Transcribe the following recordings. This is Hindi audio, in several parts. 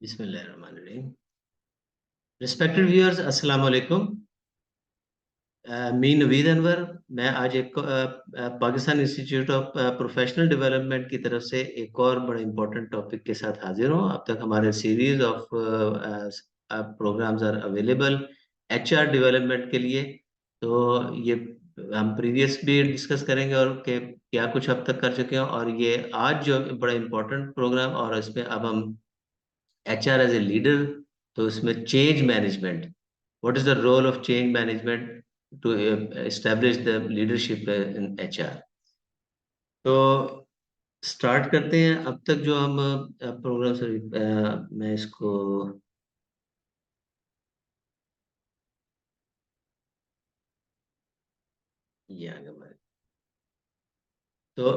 बिस्मिल्लाहिर्रहमानिर्रहीम। रिस्पेक्टेड व्यूअर्स, अस्सलाम वालेकुम। मी नवीद अनवर। मैं आज एक Pakistan institute of professional development की तरफ से एक और बड़े इंपॉर्टेंट टॉपिक के साथ हाजिर हूँ। अब तक हमारे series of programs are available HR development के लिए। तो ये हम प्रीवियस भी डिस्कस करेंगे और के क्या कुछ अब तक कर चुके हैं, और ये आज जो बड़ा इंपॉर्टेंट प्रोग्राम, और इसमें अब हम HR as a leader, तो इसमें change management, what is the role of change management to establish the leadership in HR। तो स्टार्ट करते हैं। अब तक जो हम प्रोग्राम से मैं इसको ये आगे बढ़े। तो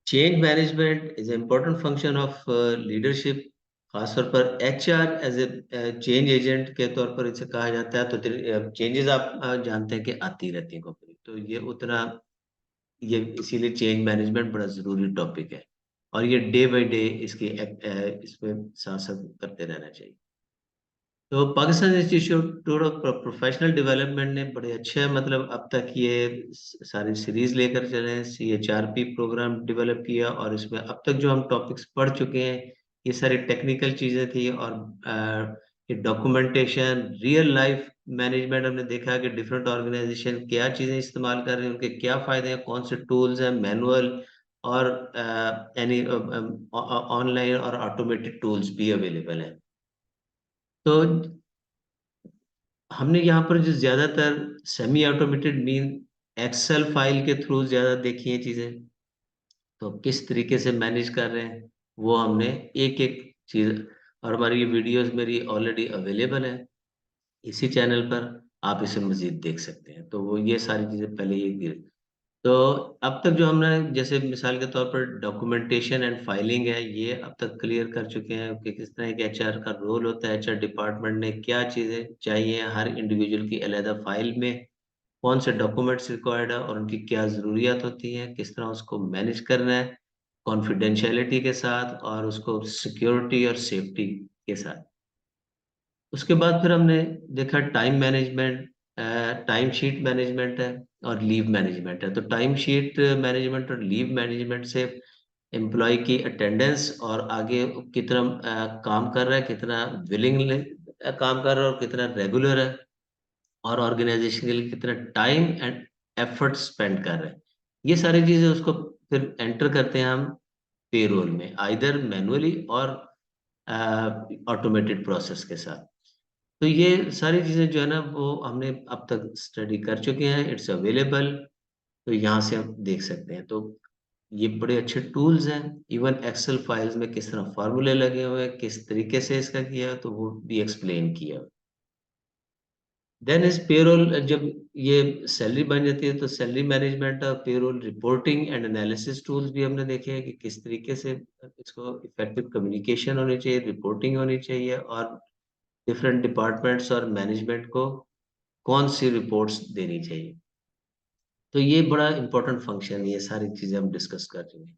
change management is important function of leadership. खासतौर पर HR as a change agent के तौर पर इसे कहा जाता है। तो चेंजेस आप जानते हैं कि आती रहती हैं कंपनी, तो ये उतना ये इसीलिए चेंज मैनेजमेंट बड़ा जरूरी टॉपिक है, और ये डे बाय डे इसकी इसमें साथ साथ करते रहना चाहिए। तो Pakistan institute of professional development ने बड़े अच्छे, मतलब अब तक ये सारी सीरीज लेकर चले, CHRP प्रोग्राम डेवलप किया, और इसमें अब तक जो हम टॉपिक्स पढ़ चुके हैं ये सारी टेक्निकल चीजें थी, और ये डॉक्यूमेंटेशन, रियल लाइफ मैनेजमेंट, हमने देखा कि डिफरेंट ऑर्गेनाइजेशन क्या चीजें इस्तेमाल कर रहे हैं, उनके क्या फायदे हैं, कौन से टूल्स हैं, मैनुअल और यानी ऑनलाइन और ऑटोमेटेड टूल्स भी अवेलेबल हैं। तो हमने यहाँ पर जो ज्यादातर semi automated mean excel file के थ्रू ज्यादा देखी है चीजें। तो किस तरीके से मैनेज कर रहे हैं वो हमने एक एक चीज, और हमारी ये वीडियोस मेरी ऑलरेडी अवेलेबल है इसी चैनल पर, आप इसे मजीद देख सकते हैं। तो वो ये सारी चीजें पहले ही। तो अब तक जो हमने, जैसे मिसाल के तौर पर डॉक्यूमेंटेशन एंड फाइलिंग है, ये अब तक क्लियर कर चुके हैं कि किस तरह के HR का रोल होता है, HR डिपार्टमेंट ने क्या चीजें चाहिए हर इंडिविजुअल की अलहदा फाइल में, कौन से डॉक्यूमेंट्स रिक्वायर्ड है और उनकी क्या ज़रूरियात होती हैं, किस तरह उसको मैनेज करना है कॉन्फिडेंशियलिटी के साथ, और उसको सिक्योरिटी और सेफ्टी के साथ। उसके बाद फिर हमने देखा time management, time sheet management है और लीव मैनेजमेंट है। तो टाइम शीट मैनेजमेंट और लीव मैनेजमेंट से एम्प्लॉय की अटेंडेंस और आगे कितना काम कर रहा है, कितना विलिंगली काम कर रहा है और कितना रेगुलर है, और ऑर्गेनाइजेशन के लिए कितना टाइम एंड एफर्ट स्पेंड कर रहे हैं, ये सारी चीजें उसको फिर एंटर करते हैं हम पेरोल में, आइदर मैनुअली और ऑटोमेटेड प्रोसेस के साथ। तो ये सारी चीजें जो है ना वो हमने अब तक स्टडी कर चुके हैं, इट्स अवेलेबल। तो यहाँ से हम देख सकते हैं। तो ये बड़े अच्छे टूल्स हैं। इवन एक्सेल फाइल्स में किस तरह फार्मूले लगे हुए हैं, किस तरीके से इसका किया है, तो वो भी एक्सप्लेन किया। देन इस पेरोल, जब ये सैलरी बन जाती है तो सैलरी मैनेजमेंट और payroll reporting and analysis tools भी हमने देखे हैं कि किस तरीके से इसको इफेक्टिव कम्युनिकेशन होनी चाहिए, रिपोर्टिंग होनी चाहिए, और डिफरेंट डिपार्टमेंट्स और मैनेजमेंट को कौन सी रिपोर्ट्स देनी चाहिए। तो ये बड़ा इंपॉर्टेंट फंक्शन है, ये सारी चीजें हम डिस्कस कर रहे हैं।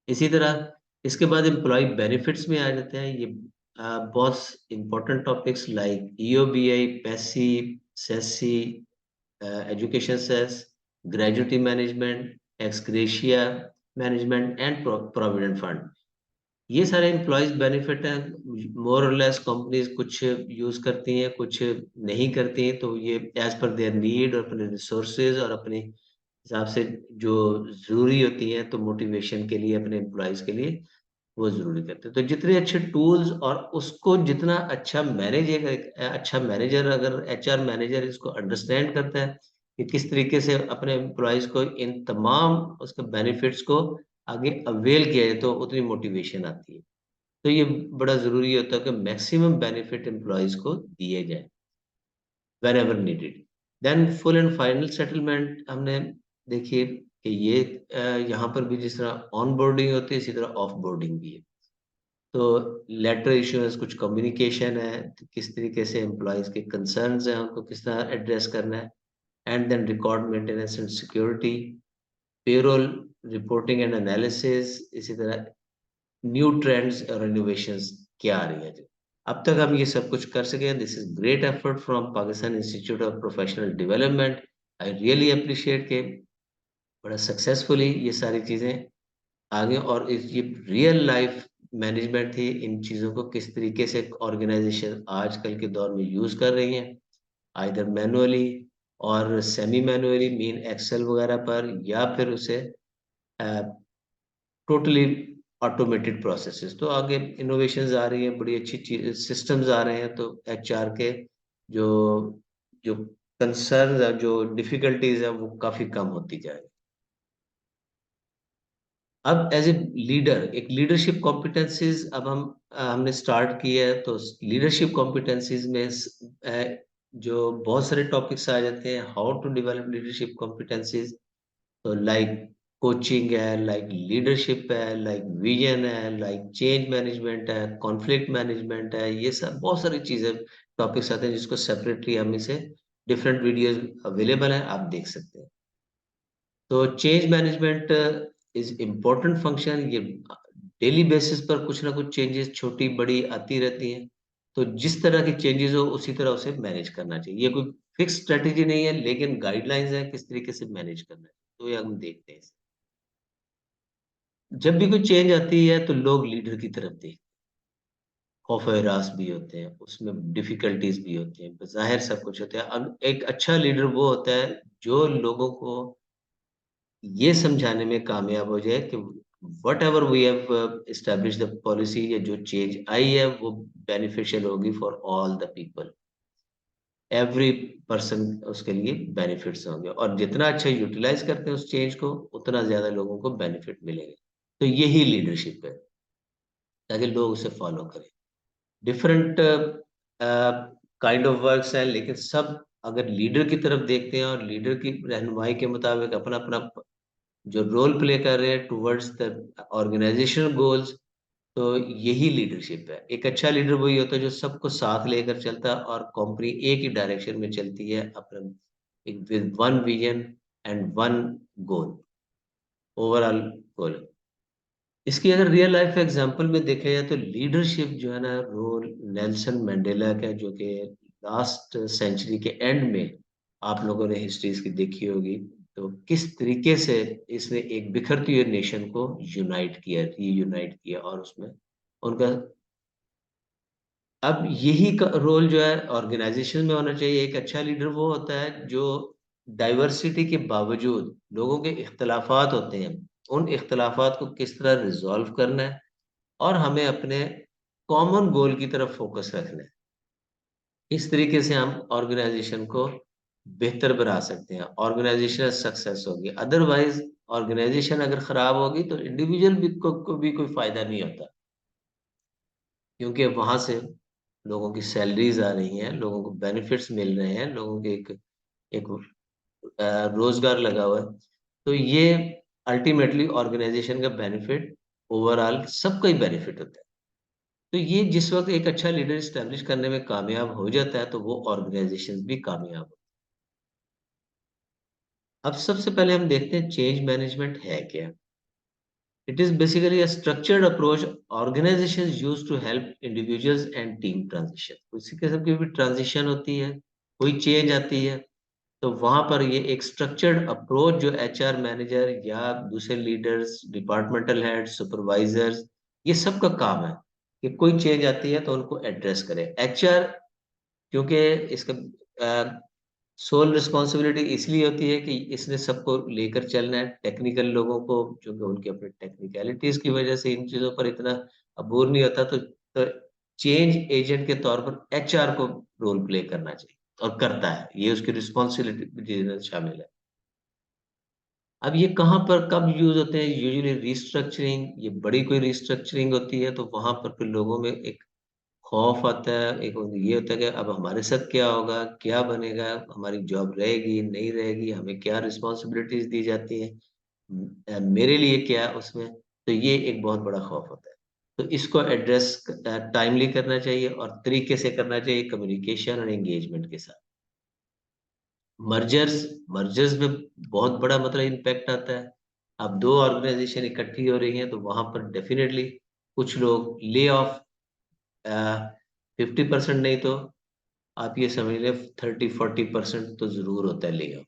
इसी तरह इसके बाद एम्प्लॉय बेनिफिट्स में आ जाते हैं। ये बहुत important topics like EOBI, PESSI, SESSI, education cess, gratuity management, ex gratia management and provident fund, ये सारे एम्प्लॉयज बेनिफिट हैं। मोर और लेस कंपनीज कुछ यूज करती हैं, कुछ नहीं करती हैं, तो ये एज पर देयर नीड और अपने रिसोर्सेज और अपने हिसाब से जो जरूरी होती है, तो मोटिवेशन के लिए अपने एम्प्लॉयज के लिए वो जरूरी करते हैं। तो जितने अच्छे टूल्स और उसको जितना अच्छा मैनेजर, अच्छा मैनेजर, अगर HR मैनेजर इसको अंडरस्टैंड करता है कि किस तरीके से अपने एम्प्लॉयज को इन तमाम उसके बेनिफिट्स को आगे अवेल किया जाए, तो उतनी मोटिवेशन आती है। तो ये बड़ा जरूरी होता है कि मैक्सिमम बेनिफिट एम्प्लॉयज को दिए जाए wherever needed। Then full and final settlement हमने देखिए कि ये यहाँ पर भी जिस तरह ऑन बोर्डिंग होती है, इसी तरह ऑफ बोर्डिंग भी है। तो लेटर इश्यूएंस, कुछ कम्युनिकेशन है, तो किस तरीके से एम्प्लॉयज के कंसर्न्स हैं उनको किस तरह एड्रेस करना है, and then record maintenance and security, payroll reporting and analysis, इसी तरह न्यू ट्रेंड्स और इनोवेशंस क्या आ रही है जी। अब तक हम ये सब कुछ कर सके हैं। This is great effort from Pakistan institute of professional development. I really appreciate के बड़ा सक्सेसफुली ये सारी चीजें आगे, और ये रियल लाइफ मैनेजमेंट थी। इन चीजों को किस तरीके से ऑर्गेनाइजेशन आजकल के दौर में यूज कर रही हैं, आइदर मैनुअली और सेमी मैनुअली, मीन एक्सेल वगैरह पर, या फिर उसे टोटली ऑटोमेटेड प्रोसेसेस। तो आगे इनोवेशंस आ रही हैं, बड़ी अच्छी चीज सिस्टम्स आ रहे हैं, तो एचआर के जो जो कंसर्न, जो डिफिकल्टीज है, वो काफी कम होती जाएगी। अब एज ए लीडर, एक लीडरशिप कॉम्पिटेंसीज अब हमने स्टार्ट की है। तो लीडरशिप कॉम्पिटेंसीज में जो बहुत सारे टॉपिक्स आ जाते हैं, how to develop leadership competencies. तो लाइक कोचिंग है, लाइक लीडरशिप है, लाइक विजन है, लाइक चेंज मैनेजमेंट है, कॉन्फ्लिक्ट मैनेजमेंट है, ये सब बहुत सारी चीजें टॉपिक्स आते हैं, जिसको सेपरेटली हम इसे डिफरेंट वीडियोस अवेलेबल है, आप देख सकते हैं। तो change management is important function. ये डेली बेसिस पर कुछ ना कुछ चेंजेस छोटी बड़ी आती रहती हैं। तो जिस तरह की चेंजेस हो उसी तरह उसे मैनेज करना चाहिए। ये कोई फिक्स स्ट्रेटेजी नहीं है, लेकिन गाइडलाइंस है किस तरीके से मैनेज करना है। तो ये हम देखते हैं। जब भी कोई चेंज आती है तो लोग लीडर की तरफ देखते हैं। खौफ और हरास भी होते हैं, उसमें डिफिकल्टीज भी होती हैं, जाहिर सब कुछ होता है। अब एक अच्छा लीडर वो होता है जो लोगों को ये समझाने में कामयाब हो जाए कि whatever we have establish the policy, या जो चेंज आई है वो बेनिफिशियल होगी for all the people. Every person उसके लिए बेनिफिट्स होंगे, और जितना अच्छा यूटिलाइज करते हैं उस चेंज को, उतना ज्यादा लोगों को बेनिफिट मिलेंगे। तो यही लीडरशिप है, ताकि लोग उसे फॉलो करें। डिफरेंट काइंड ऑफ वर्क्स हैं, लेकिन सब अगर लीडर की तरफ देखते हैं और लीडर की रहनुमाई के मुताबिक अपना अपना जो रोल प्ले कर रहे हैं टुवर्ड्स द ऑर्गेनाइजेशनल गोल्स, तो यही लीडरशिप है। एक अच्छा लीडर वही होता है जो सबको साथ लेकर चलता है, और कंपनी एक ही डायरेक्शन में चलती है, अपना with one vision and one goal, overall goal. इसकी अगर रियल लाइफ एग्जांपल में देखा जाए तो लीडरशिप जो है ना, रोल नेल्सन मंडेला का, जो कि लास्ट सेंचुरी के एंड में आप लोगों ने हिस्ट्रीज की देखी होगी, तो किस तरीके से इसने एक बिखरती हुई नेशन को यूनाइट किया, रीयूनाइट किया, और उसमें उनका अब यही का रोल जो है ऑर्गेनाइजेशन में होना चाहिए। एक अच्छा लीडर वो होता है जो डाइवर्सिटी के बावजूद, लोगों के इख्तलाफात होते हैं, उन इख्तलाफात को किस तरह रिजॉल्व करना है, और हमें अपने कॉमन गोल की तरफ फोकस रखना है। इस तरीके से हम ऑर्गेनाइजेशन को बेहतर बना सकते हैं, ऑर्गेनाइजेशन सक्सेस होगी। अदरवाइज ऑर्गेनाइजेशन अगर खराब होगी तो इंडिविजुअल को भी कोई फायदा नहीं होता, क्योंकि वहां से लोगों की सैलरीज आ रही हैं, लोगों को बेनिफिट्स मिल रहे हैं, लोगों के एक रोजगार लगा हुआ है। तो ये अल्टीमेटली ऑर्गेनाइजेशन का बेनिफिट, ओवरऑल सबका ही बेनिफिट होता है। तो ये जिस वक्त एक अच्छा लीडर स्टैब्लिश करने में कामयाब हो जाता है, तो वो ऑर्गेनाइजेशन भी कामयाब हो। अब सबसे पहले हम देखते हैं चेंज मैनेजमेंट है क्या। It is basically a structured approach organizations use to help individuals and team transition. किसी किस्म की भी ट्रांजिशन होती है, कोई चेंज आती है, तो वहां पर ये एक स्ट्रक्चर्ड अप्रोच जो एचआर मैनेजर या दूसरे लीडर्स, डिपार्टमेंटल हेड, सुपरवाइजर्स, ये सब का काम है कि कोई चेंज आती है तो उनको एड्रेस करे। एचआर, क्योंकि इसका सोल रिस्पॉन्सिबिलिटी इसलिए होती है कि इसने सबको लेकर चलना है, टेक्निकल लोगों को, जो कि उनके अपने टेक्निकलिटीज की वजह से इन चीजों पर इतना अबूर नहीं होता। तो चेंज एजेंट के तौर पर एचआर को रोल प्ले करना चाहिए, और करता है, ये उसकी रिस्पॉन्सिबिलिटी में शामिल है। अब ये कहाँ पर कब यूज होते हैं? यूजुअली रिस्ट्रक्चरिंग, ये बड़ी कोई रिस्ट्रक्चरिंग होती है तो वहां पर फिर लोगों में एक खौफ आता है, एक ये होता है कि अब हमारे साथ क्या होगा, क्या बनेगा, हमारी जॉब रहेगी नहीं रहेगी, हमें क्या रिस्पॉन्सिबिलिटीज दी जाती हैं, मेरे लिए क्या उसमें। तो ये एक बहुत बड़ा खौफ होता है। तो इसको एड्रेस टाइमली करना चाहिए, और तरीके से करना चाहिए, कम्युनिकेशन और एंगेजमेंट के साथ। मर्जर्स, मर्जर्स में बहुत बड़ा मतलब इम्पैक्ट आता है। अब दो ऑर्गेनाइजेशन इकट्ठी हो रही हैं, तो वहां पर डेफिनेटली कुछ लोग ले ऑफ 50% नहीं तो आप ये समझ लें 30-40% तो ज़रूर होता है ले ऑफ।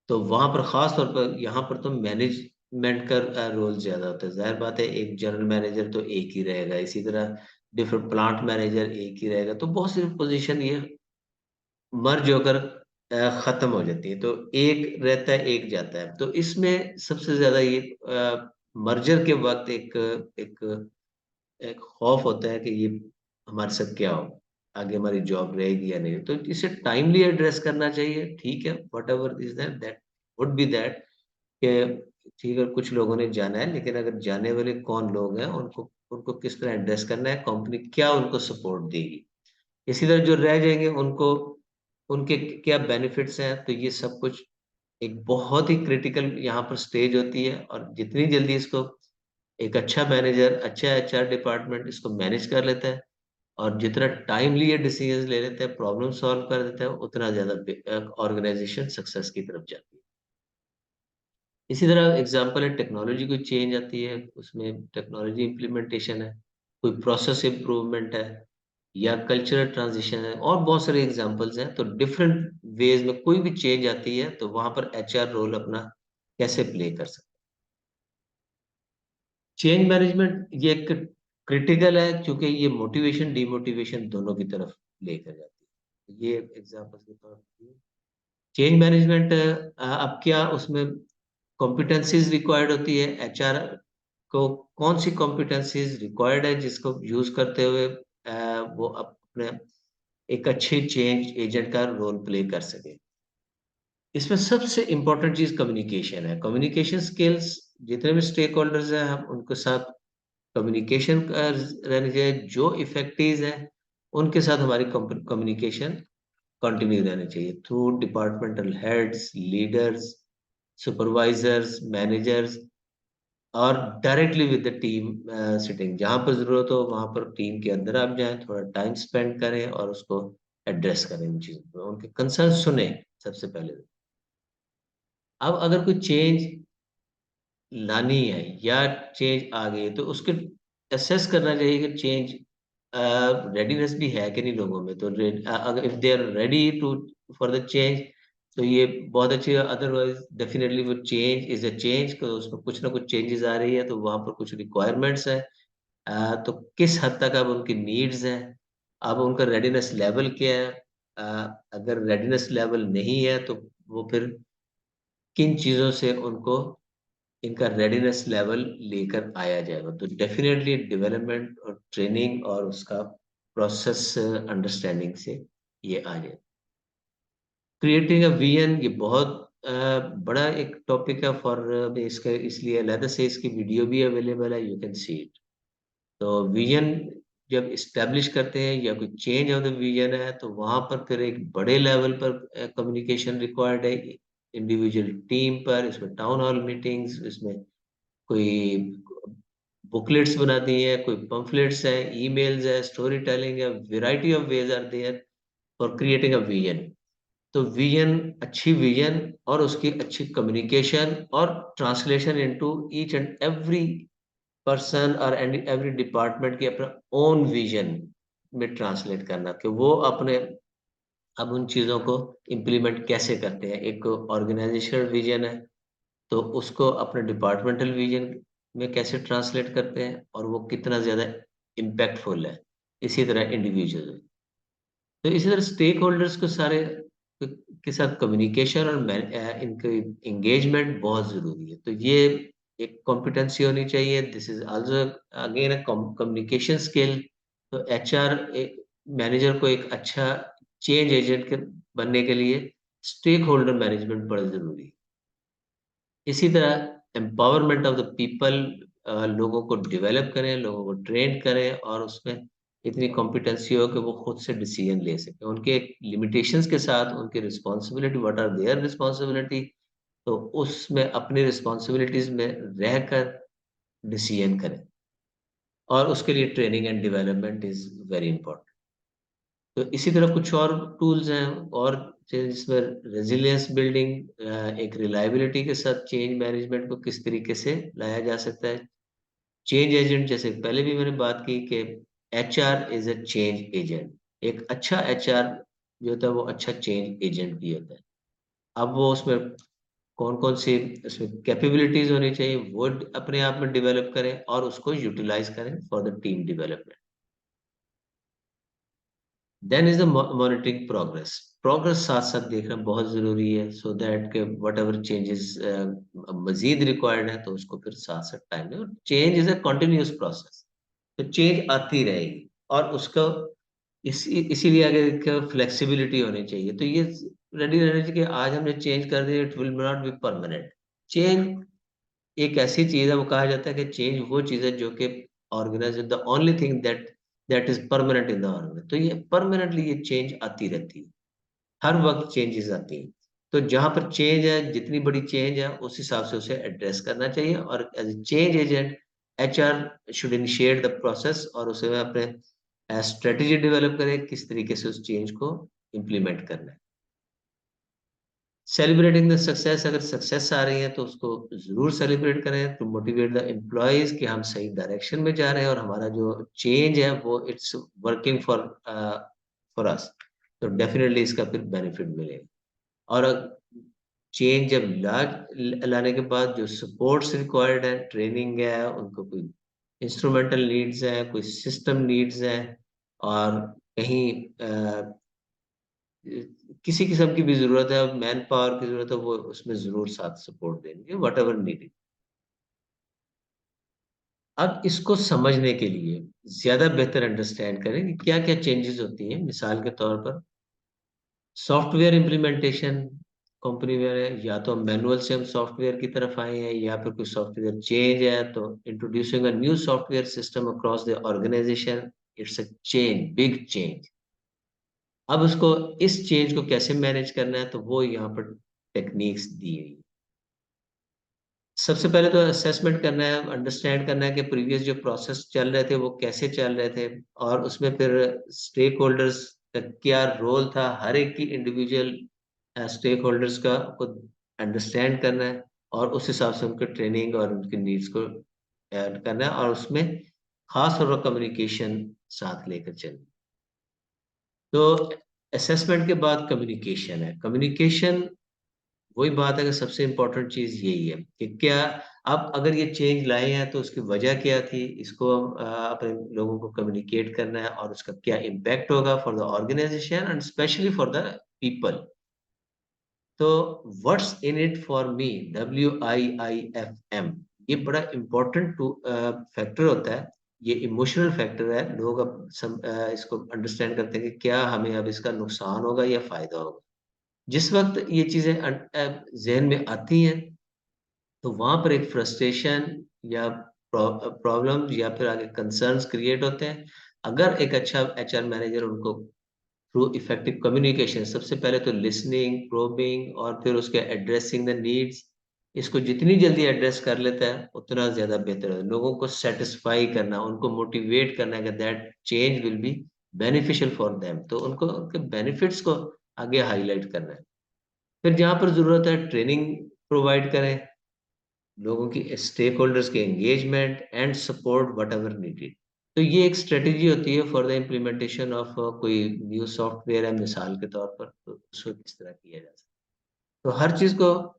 तो वहाँ पर ख़ास तौर पर यहाँ पर तो मैनेजमेंट का रोल ज़्यादा होता है। ज़ाहिर बात है एक जनरल मैनेजर तो एक ही रहेगा, इसी तरह डिफरेंट प्लांट मैनेजर एक ही रहेगा, तो बहुत सी पोज़ीशन ये मर्ज होकर ख़त्म हो जाती है, तो एक रहता है, एक जाता है। तो इसमें सबसे ज़्यादा ये मर्जर के वक़्त एक एक एक खौफ होता है कि ये हमारे साथ क्या होगा? आगे हमारी जॉब रहेगी या नहीं? तो इसे टाइमली एड्रेस करना चाहिए, ठीक है, whatever is that that would be that कि ठीक है, कुछ लोगों ने जाना है, लेकिन अगर जाने वाले कौन लोग हैं, उनको उनको किस तरह एड्रेस करना है, कंपनी क्या उनको सपोर्ट देगी? इसी तरह जो रह जाएँगे उनको उनके क्या बेनिफिट्स हैं, तो ये सब कुछ एक बहुत ही क्रिटिकल यहाँ पर स्टेज होती है और जितनी जल्दी इसको एक अच्छा मैनेजर, अच्छा एचआर डिपार्टमेंट इसको मैनेज कर लेता है और जितना टाइमली ये डिसीजंस ले लेते हैं, प्रॉब्लम सॉल्व कर देते हैं, उतना ज़्यादा ऑर्गनाइज़ेशन सक्सेस की तरफ जाती है। इसी तरह एग्ज़ाम्पल है टेक्नोलॉजी कोई चेंज आती है, उसमें टेक्नोलॉजी इम्प्लीमेंटेशन है, कोई प्रोसेस इम्प्रूवमेंट है या कल्चरल ट्रांज़िशन है और बहुत सारे एग्ज़ाम्पल्स हैं। तो डिफरेंट वेज़ में कोई भी चेंज आती है, तो वहाँ पर एचआर रोल अपना कैसे प्ले कर सकता है। चेंज मैनेजमेंट ये एक क्रिटिकल है क्योंकि ये मोटिवेशन, डिमोटिवेशन दोनों की तरफ लेकर जाती है। ये एग्ज़ाम्पल के तौर पे चेंज मैनेजमेंट अब क्या उसमें कॉम्पिटेंसीज़ रिक्वायर्ड होती है, एचआर को कौन-सी कॉम्पिटेंसीज़ रिक्वायर्ड है जिसको यूज़ करते हुए वो अपने एक अच्छे चेंज एजेंट का रोल प्ले कर सके। इसमें सबसे इम्पोर्टेंट चीज़ कम्युनिकेशन है। कम्युनिकेशन स्किल्स जितने भी स्टेक होल्डर्स हैं, हम उनके साथ कम्युनिकेशन रहनी चाहिए। जो इफेक्टिव्स हैं, उनके साथ हमारी कम्युनिकेशन कंटिन्यू रहनी चाहिए through departmental heads, leaders, supervisors, managers और directly with the team sitting. जहाँ पर ज़रूरत हो वहाँ पर टीम के अंदर आप जाएँ, थोड़ा टाइम स्पेंड करें और उसको एड्रेस करें उन चीज़ों को। उनके कंसर्न सुनें सबसे पहले। अब अगर कोई चेंज लानी है या चेंज आ गई है, तो उसके असेस करना चाहिए कि चेंज रेडीनेस भी है कि नहीं लोगों में। तो अगर if they are ready to for the change तो ये बहुत अच्छी है, अदरवाइज़ डेफिनिटली वो चेंज इज़ अ चेंज तो उसमें कुछ ना कुछ चेंजेज़ आ रही है, तो वहाँ पर कुछ रिक्वायरमेंट्स हैं। तो किस हद तक अब उनकी नीड्स हैं, अब उनका रेडीनेस लेवल क्या है? अगर रेडीनेस लेवल नहीं है, तो वो फिर किन चीज़ों से उनको इनका रेडीनेस लेवल लेकर आया जाएगा। तो डेफ़िनेटली डेवलपमेंट और ट्रेनिंग और उसका प्रोसेस अंडरस्टैंडिंग से ये आ जाए। क्रिएटिंग अ विज़न ये बहुत बड़ा एक टॉपिक है फॉर इसका इसलिए अलग से इसकी वीडियो भी अवेलेबल है, यू कैन सी इट। तो विज़न जब एस्टैब्लिश करते हैं या कोई चेंज ऑफ द विज़न है, तो वहाँ पर फिर एक बड़े लेवल पर कम्युनिकेशन रिक्वायर्ड है, इंडिविजुअल टीम पर, इसमें टाउन हॉल मीटिंग्स, इसमें कोई बुकलेट्स बनाती है, कोई पम्फलेट्स हैं, ईमेल्स है, स्टोरी टेलिंग है, variety of ways are there for creating a vision. तो विज़न अच्छी विज़न और उसकी अच्छी कम्युनिकेशन और translation into each and every person और एवरी डिपार्टमेंट की अपना ओन विज़न में ट्रांसलेट करना कि वो अपने अब उन चीज़ों को इम्प्लीमेंट कैसे करते हैं। एक ऑर्गेनाइज़ेशनल विज़न है, तो उसको अपने डिपार्टमेंटल विज़न में कैसे ट्रांसलेट करते हैं और वो कितना ज़्यादा इम्पैक्टफुल है। इसी तरह इंडिविजुअल। तो इसी तरह स्टेक होल्डर्स को सारे के साथ कम्युनिकेशन और इनके एंगेजमेंट बहुत ज़रूरी है। तो ये एक कॉम्पिटेंसी होनी चाहिए। This is also again a communication skill. तो एचआर मैनेजर को एक अच्छा चेंज एजेंट के बनने के लिए स्टेक होल्डर मैनेजमेंट बड़ा ज़रूरी है। इसी तरह एम्पावरमेंट ऑफ द पीपल लोगों को डेवलप करें, लोगों को ट्रेन करें और उसमें इतनी कॉम्पिटेंसी हो कि वो खुद से डिसीजन ले सकें। उनके लिमिटेशंस के साथ उनकी responsibility what are their responsibility तो उसमें अपनी रिस्पॉन्सिबिलिटीज़ में रहकर डिसीजन करें और उसके लिए training and development is very important. तो इसी तरह कुछ और टूल्स हैं और जिसमें रेज़िलियंस बिल्डिंग एक रिलायबिलिटी के साथ चेंज मैनेजमेंट को किस तरीके से लाया जा सकता है। चेंज एजेंट जैसे पहले भी मैंने बात की कि HR is a change agent. एक अच्छा एचआर जो होता है वो अच्छा चेंज एजेंट भी होता है। अब वो उसमें कौन-कौन सी उसमें कैपेबिलिटीज होनी चाहिए वो अपने आप में डेवलप करें और उसको यूटिलाइज करें for the team development. Then is the monitoring progress. Progress साथ-साथ देखना बहुत ज़रूरी है सो दैट के व्हाटएवर चेंजेस मज़ीद रिक्वायर्ड है तो उसको फिर साथ-साथ टाइम दें। Change is a continuous process, तो चेंज आती रहेगी और उसका इसीलिए आगे एक फ्लेक्सिबिलिटी होनी चाहिए। तो ये रेडी रहना चाहिए कि आज हमने चेंज कर दिया, it will not be permanent. Change एक ऐसी चीज़ है, वो कहा जाता है कि चेंज वो चीज़ है जो कि organize the only thing that is permanent in the organization. तो ये परमानेंटली ये चेंज आती रहती है। हर वक़्त चेंजेज़ आती हैं। तो जहाँ पर चेंज है, जितनी बड़ी चेंज है, उस हिसाब से उसे एड्रेस करना चाहिए और as a change agent HR should initiate the process और उसे अपने स्ट्रैटेजी डेवलप करे, किस तरीके से उस चेंज को इम्प्लीमेंट करना है। सेलिब्रेटिंग द सक्सेस, अगर सक्सेस आ रही है तो उसको ज़रूर सेलिब्रेट करें टू मोटिवेट द एम्प्लॉइज़ कि हम सही डायरेक्शन में जा रहे हैं और हमारा जो चेंज है वो इट्स वर्किंग फॉर अस। तो डेफिनिटली इसका फिर बेनिफिट मिलेगा। और चेंज जब लाने के बाद जो सपोर्ट्स रिक्वायर्ड है, ट्रेनिंग है, उनको कोई इंस्ट्रूमेंटल नीड्स है, कोई सिस्टम नीड्स है और कहीं किसी किस्म की भी ज़रूरत है, मैन पावर की ज़रूरत है, वो उसमें ज़रूर साथ सपोर्ट देंगे, व्हाटएवर नीडेड। अब इसको समझने के लिए ज़्यादा बेहतर अंडरस्टैंड करें कि क्या-क्या चेंजेज़ होती हैं। मिसाल के तौर पर सॉफ्टवेयर इम्प्लीमेंटेशन कंपनी में है, या तो मैनुअल से हम सॉफ्टवेयर की तरफ आए हैं या फिर कोई सॉफ्टवेयर चेंज है, तो introducing a new software system across the organization, it's a change, big change. अब उसको इस चेंज को कैसे मैनेज करना है, तो वो यहाँ पर टेक्निक्स दी गई हैं। सबसे पहले तो असेसमेंट करना है, अंडरस्टैंड करना है कि प्रीवियस जो प्रोसेस चल रहे थे, वो कैसे चल रहे थे और उसमें फिर स्टेक होल्डर्स का क्या रोल था, हर एक की इंडिविजुअल स्टेक होल्डर्स का को अंडरस्टैंड करना है और उस हिसाब से उनकी ट्रेनिंग और उनकी नीड्स को ऐड करना है और उसमें खास तौर पर कम्युनिकेशन साथ लेकर चलना। तो असेसमेंट के बाद कम्युनिकेशन है। कम्युनिकेशन वही बात है कि सबसे इम्पोर्टेंट चीज़ यही है कि क्या आप अगर ये चेंज लाए हैं तो उसकी वजह क्या थी? इसको अपने लोगों को कम्युनिकेट करना है और उसका क्या इम्पैक्ट होगा for the organisation and specially for the people. तो what's in it for me, WIIFM, ये बड़ा इम्पोर्टेंट फैक्टर होता है। ये इमोशनल फैक्टर है। लोग अब इसको अंडरस्टैंड करते हैं कि क्या हमें अब इसका नुकसान होगा या फ़ायदा होगा। जिस वक़्त ये चीज़ें ज़हन में आती हैं, तो वहाँ पर एक फ्रस्ट्रेशन या प्रॉब्लम या फिर आगे कंसर्न्स क्रिएट होते हैं। अगर एक अच्छा एचआर मैनेजर उनको थ्रू इफेक्टिव कम्युनिकेशन, सबसे पहले तो लिसनिंग, प्रोबिंग और फिर उसके एड्रेसिंग द नीड्स, इसको जितनी जल्दी एड्रेस कर लेता है, उतना ज़्यादा बेहतर है। लोगों को सैटिस्फाई करना, उनको मोटिवेट करना है कि that change will be beneficial for them, तो उनको उनके बेनिफिट्स को आगे हाइलाइट करना है। फिर जहाँ पर ज़रूरत है ट्रेनिंग प्रोवाइड करें, लोगों की स्टेक होल्डर्स के engagement and support whatever needed. तो ये एक स्ट्रेटजी होती है फॉर द इम्प्लीमेंटेशन ऑफ कोई न्यू सॉफ्टवेयर है मिसाल के तौर पर, तो उसको किस तरह किया जा सकता है। तो हर चीज़ को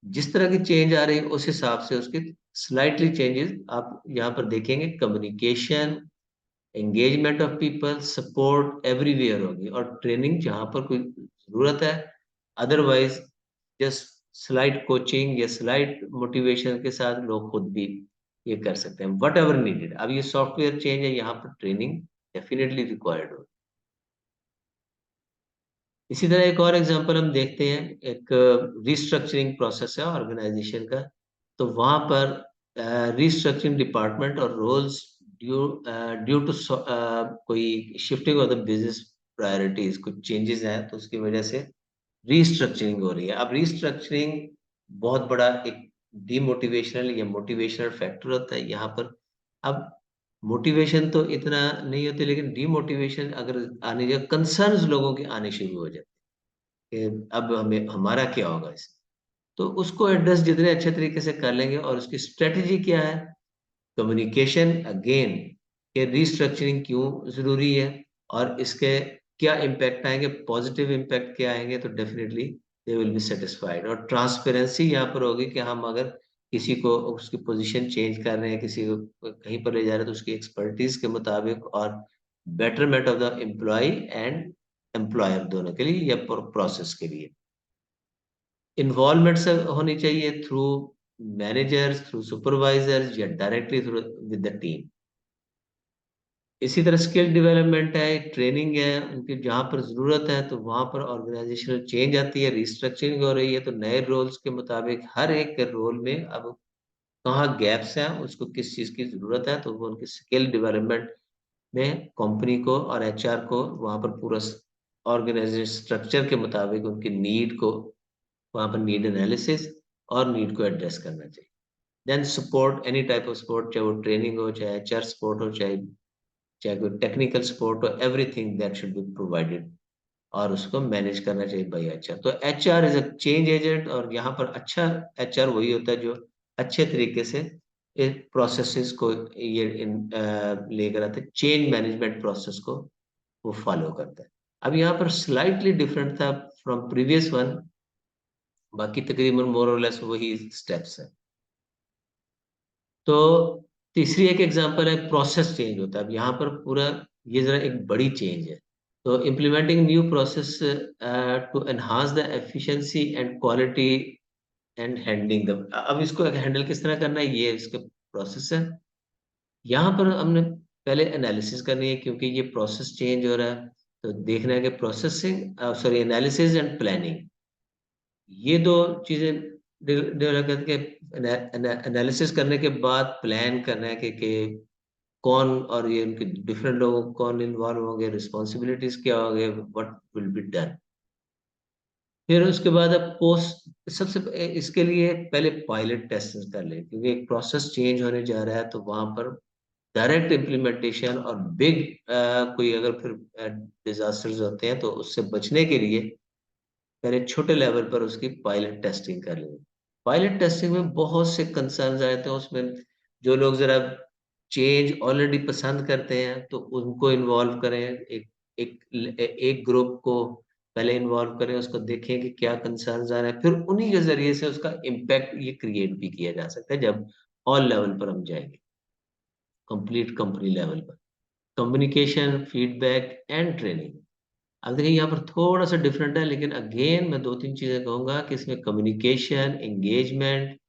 जिस तरह की चेंज आ रही है उस हिसाब से उसकी स्लाइटली चेंजेस आप यहाँ पर देखेंगे। Communication, engagement of people, support everywhere होगी और ट्रेनिंग जहाँ पर कोई ज़रूरत है, अदरवाइज़ जस्ट स्लाइट कोचिंग या स्लाइट मोटिवेशन के साथ लोग खुद भी ये कर सकते हैं, व्हाटएवर नीडेड। अब ये सॉफ्टवेयर चेंज है, यहाँ पर ट्रेनिंग डेफिनिटली रिक्वायर्ड हो। इसी तरह एक और एग्जांपल हम देखते हैं, एक रिस्ट्रक्चरिंग प्रोसेस है ऑर्गेनाइजेशन का। तो वहाँ पर रिस्ट्रक्चरिंग डिपार्टमेंट और रोल्स ड्यू टू कोई shifting of the business priorities, कुछ चेंजेस हैं तो उसकी वजह से रिस्ट्रक्चरिंग हो रही है। अब रिस्ट्रक्चरिंग बहुत बड़ा एक डिमोटिवेशनल या मोटिवेशनल फैक्टर होता है यहाँ पर। अब मोटिवेशन तो इतना नहीं होती, लेकिन डिमोटिवेशन अगर आने लगे, कंसर्न्स लोगों के आने शुरू हो जाते हैं कि अब हमें हमारा क्या होगा इससे। तो उसको एड्रेस जितने अच्छे तरीके से कर लेंगे और उसकी स्ट्रेटजी क्या है, कम्युनिकेशन अगेन, कि रिस्ट्रक्चरिंग क्यों ज़रूरी है और इसके क्या इम्पैक्ट आएंगे, पॉजिटिव इम्पैक्ट क्या आएंगे, तो definitely they will be satisfied. और ट्रांसपेरेंसी यहाँ पर होगी कि हम अगर किसी को उसकी पोजीशन चेंज कर रहे हैं, किसी को कहीं पर ले जा रहे हैं, तो उसकी एक्सपर्टीज के मुताबिक और betterment of the employee and employer दोनों के लिए या प्रोसेस के लिए इन्वॉल्वमेंट से होनी चाहिए थ्रू मैनेजर्स, थ्रू सुपरवाइजर्स या directly through with the team. इसी तरह स्किल डेवलपमेंट है, ट्रेनिंग है, उनकी जहाँ पर ज़रूरत है तो वहाँ पर ऑर्गेनाइजेशनल चेंज आती है, रिस्ट्रक्चरिंग हो रही है, तो नए रोल्स के मुताबिक हर एक के रोल में अब कहाँ गैप्स हैं, उसको किस चीज़ की ज़रूरत है, तो वो उनकी स्किल डेवलपमेंट में कंपनी को और एचआर को वहाँ पर पूरा ऑर्गेनाइजेशन स्ट्रक्चर के मुताबिक उनकी नीड को वहाँ पर नीड एनालिसिस और नीड को एड्रेस करना चाहिए। Then support, any type of support, चाहे वो ट्रेनिंग हो, चाहे एचआर सपोर्ट हो, चाहे कोई टेक्निकल सपोर्ट हो, everything that should be provided और उसको मैनेज करना चाहिए बाय एचआर। तो HR is a change agent और यहाँ पर अच्छा एचआर वही होता है जो अच्छे तरीके से प्रोसेसेस को ये लेकर आते हैं, चेंज मैनेजमेंट प्रोसेस को वो फॉलो करता है। अब यहाँ पर स्लाइटली डिफरेंट था फ्रॉम प्रीवियस वन, बाकी तकरीबन मोर और लेस वही स्टेप्स है। तो तीसरी एक एग्जांपल है प्रोसेस चेंज होता है। अब यहाँ पर पूरा ये जरा एक बड़ी चेंज है। तो implementing new process to enhance the efficiency and quality and handling the, अब इसको हैंडल किस तरह करना है, ये इसके प्रोसेस है। यहाँ पर हमने पहले एनालिसिस करनी है क्योंकि ये प्रोसेस चेंज हो रहा है, तो देखना है कि processing sorry analysis and planning, ये दो चीजें डेवलप करके एनालिसिस करने के बाद प्लान करना है कि कौन और ये उनके डिफरेंट लोगों को कौन इन्वॉल्व होंगे, रिस्पॉन्सिबिलिटीज क्या होंगे, व्हाट विल बी डन। फिर उसके बाद अब पोस्ट सबसे इसके लिए पहले पायलट टेस्ट कर ले क्योंकि एक प्रोसेस चेंज होने जा रहा है, तो वहां पर डायरेक्ट इम्प्लीमेंटेशन और बिग कोई अगर फिर डिजास्टर्स होते हैं तो उससे बचने के लिए पहले छोटे लेवल पर उसकी पायलट टेस्टिंग कर लेंगे। पायलट टेस्टिंग में बहुत से कंसर्न्स आए थे उसमें, जो लोग जरा चेंज ऑलरेडी पसंद करते हैं तो उनको इन्वॉल्व करें, एक ग्रुप को पहले इन्वॉल्व करें, उसको देखें कि क्या कंसर्न्स आ रहे हैं, फिर उन्हीं के जरिए से उसका इम्पैक्ट ये क्रिएट भी किया जा सकता है जब ऑल लेवल पर हम जाएंगे, कंप्लीट कंपनी लेवल पर। Communication, feedback and training. अब देखिए यहाँ पर थोड़ा सा डिफरेंट है, लेकिन अगेन मैं दो तीन चीजें कहूंगा कि इसमें communication, engagement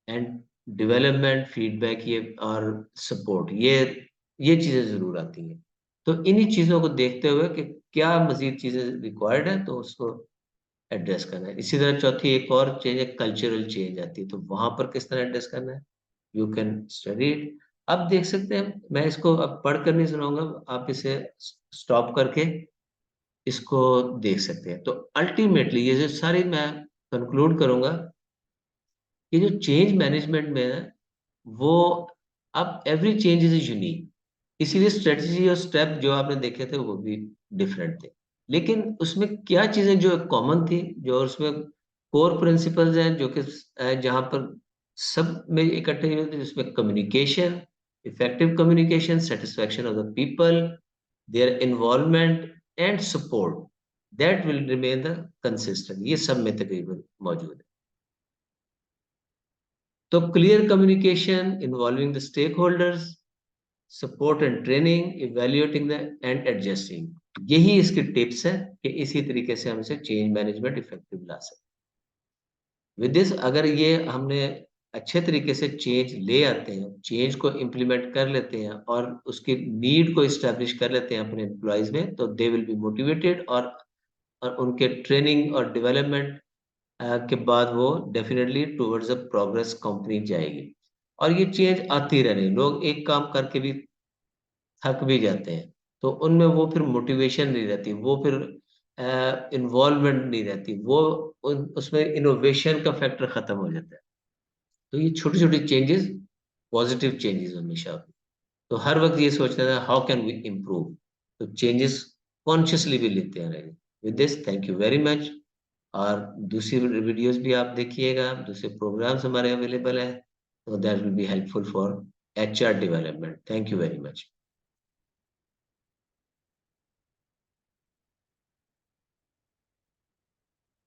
and development, feedback ये और सपोर्ट, ये चीजें जरूर आती हैं। तो इन्हीं चीजों को देखते हुए कि क्या मजीद चीजें रिक्वायर्ड है तो उसको एड्रेस करना है। इसी तरह चौथी एक और चेंज है, कल्चरल चेंज आती है, तो वहां पर किस तरह एड्रेस करना है, यू कैन स्टडी इट। अब देख सकते हैं, मैं इसको अब पढ़कर नहीं सुनाऊंगा, आप इसे स्टॉप करके इसको देख सकते हैं। तो अल्टीमेटली ये जो सारी मैं कंक्लूड करूंगा, ये जो चेंज मैनेजमेंट में है वो, अब एवरी चेंज इज यूनिक, इसीलिए स्ट्रेटजी और स्टेप जो आपने देखे थे वो भी डिफरेंट थे। लेकिन उसमें क्या चीजें जो कॉमन थी, जो उसमें कोर प्रिंसिपल्स हैं जो कि जहां पर सब में इकट्ठे हुए थे, जिसमें communication, effective communication, satisfaction of the people, their involvement and support, that will remain the consistent, ये सब में तकरीबन मौजूद है। तो clear communication involving the stakeholders, support and training, evaluating the and adjusting, यही इसकी टिप्स है कि इसी तरीके से हम इसे चेंज मैनेजमेंट इफेक्टिव ला सकते हैं। विद दिस, अगर ये हमने अच्छे तरीके से चेंज ले आते हैं, चेंज को इम्प्लीमेंट कर लेते हैं और उसकी नीड को इस्टेब्लिश कर लेते हैं अपने एम्प्लॉयज में, तो दे विल बी मोटिवेटेड और उनके ट्रेनिंग और डेवलपमेंट के बाद वो definitely towards a progress company जाएगी। और ये चेंज आती रहनी, लोग एक काम करके भी थक भी जाते हैं, तो उनमें वो फिर मोटिवेशन नहीं रहती, वो फिर इन्वॉल्वमेंट नहीं रहती, वो उसमें इनोवेशन का फैक्टर खत्म हो जाता है। तो ये छोटी छोटी चेंजेस पॉजिटिव चेंजेस हमेशा होती हैं। तो हर वक्त ये सोचना था हाउ कैन वी इम्प्रूव, तो चेंजेस कॉन्शियसली भी लेते हैं रहेंगे। With this thank you very much. और दूसरी वीडियोस भी आप देखिएगा, दूसरे प्रोग्राम्स हमारे अवेलेबल है, तो that will be helpful for HR development. Thank you very much.